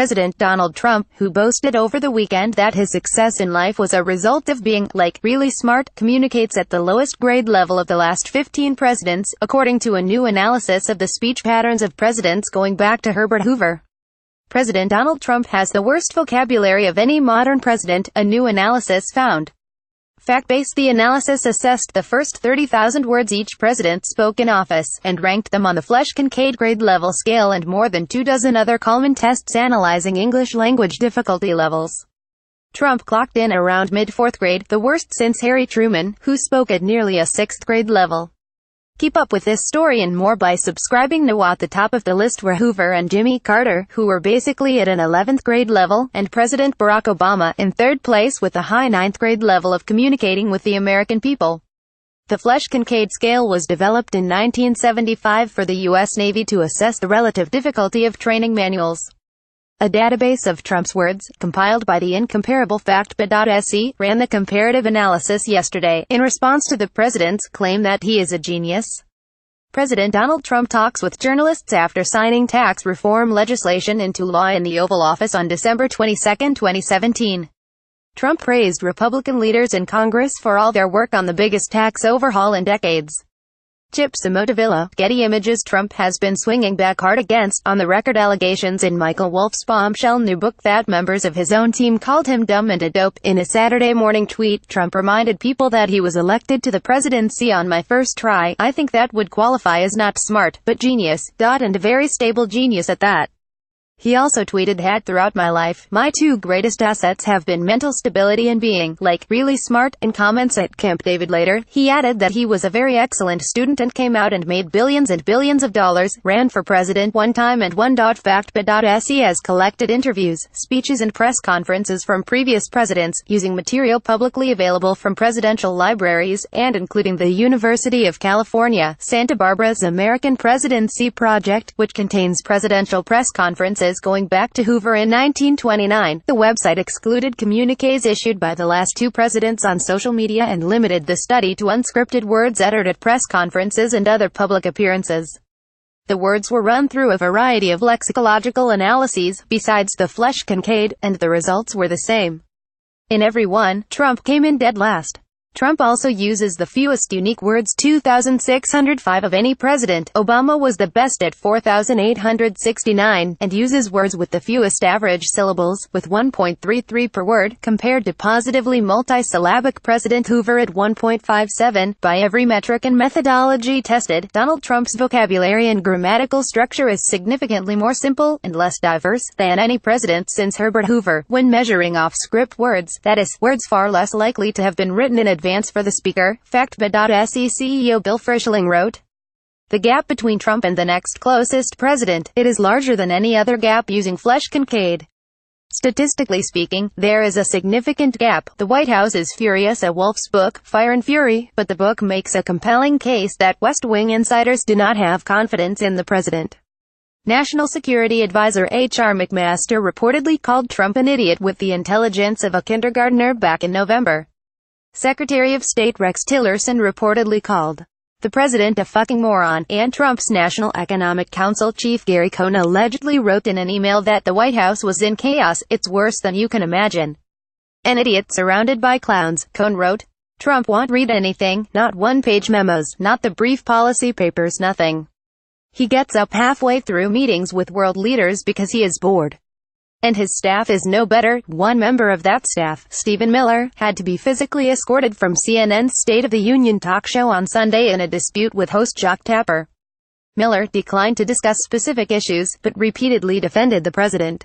President Donald Trump, who boasted over the weekend that his success in life was a result of being, like, really smart, communicates at the lowest grade level of the last 15 presidents, according to a new analysis of the speech patterns of presidents going back to Herbert Hoover. President Donald Trump has the worst vocabulary of any modern president, a new analysis found. Fact-based, the analysis assessed the first 30,000 words each president spoke in office, and ranked them on the Flesch-Kincaid grade level scale and more than 24 other Kalman tests analyzing English language difficulty levels. Trump clocked in around mid-fourth grade, the worst since Harry Truman, who spoke at nearly a sixth grade level. Keep up with this story and more by subscribing now. At the top of the list were Hoover and Jimmy Carter, who were basically at an 11th grade level, and President Barack Obama, in third place with a high 9th grade level of communicating with the American people. The Flesch-Kincaid scale was developed in 1975 for the U.S. Navy to assess the relative difficulty of training manuals. A database of Trump's words, compiled by the incomparable FactBit.se, ran the comparative analysis yesterday, in response to the president's claim that he is a genius. President Donald Trump talks with journalists after signing tax reform legislation into law in the Oval Office on December 22, 2017. Trump praised Republican leaders in Congress for all their work on the biggest tax overhaul in decades. Chip Somodevilla, Getty Images. Trump has been swinging back hard against on-the-record allegations in Michael Wolff's bombshell new book that members of his own team called him dumb and a dope. In a Saturday morning tweet, Trump reminded people that he was elected to the presidency on my first try. I think that would qualify as not smart, but genius, and a very stable genius at that. He also tweeted that throughout my life, my two greatest assets have been mental stability and being, like, really smart. In comments at Camp David later, he added that he was a very excellent student and came out and made billions and billions of dollars, ran for president one time and won. FactBit.se has collected interviews, speeches and press conferences from previous presidents, using material publicly available from presidential libraries, and including the University of California, Santa Barbara's American Presidency Project, which contains presidential press conferences going back to Hoover in 1929. The website excluded communiques issued by the last two presidents on social media and limited the study to unscripted words uttered at press conferences and other public appearances. The words were run through a variety of lexicological analyses, besides the Flesch-Kincaid, and the results were the same. In every one, Trump came in dead last. Trump also uses the fewest unique words, 2,605 of any president. Obama was the best at 4,869, and uses words with the fewest average syllables, with 1.33 per word, compared to positively multisyllabic President Hoover at 1.57. By every metric and methodology tested, Donald Trump's vocabulary and grammatical structure is significantly more simple, and less diverse, than any president since Herbert Hoover. When measuring off-script words, that is, words far less likely to have been written in advance for the speaker, FactBit.se CEO Bill Frischling wrote, "The gap between Trump and the next closest president, it is larger than any other gap using Flesch-Kincaid. Statistically speaking, there is a significant gap. The White House is furious at Wolff's book, Fire and Fury, but the book makes a compelling case that West Wing insiders do not have confidence in the president." National Security Advisor H.R. McMaster reportedly called Trump an idiot with the intelligence of a kindergartner back in November. Secretary of State Rex Tillerson reportedly called the president a fucking moron, and Trump's National Economic Council chief Gary Cohn allegedly wrote in an email that the White House was in chaos. "It's worse than you can imagine. An idiot surrounded by clowns," Cohn wrote. Trump won't read anything, not one-page memos, not the brief policy papers, nothing. He gets up halfway through meetings with world leaders because he is bored. And his staff is no better. One member of that staff, Stephen Miller, had to be physically escorted from CNN's State of the Union talk show on Sunday in a dispute with host Jacques Tapper. Miller declined to discuss specific issues, but repeatedly defended the president.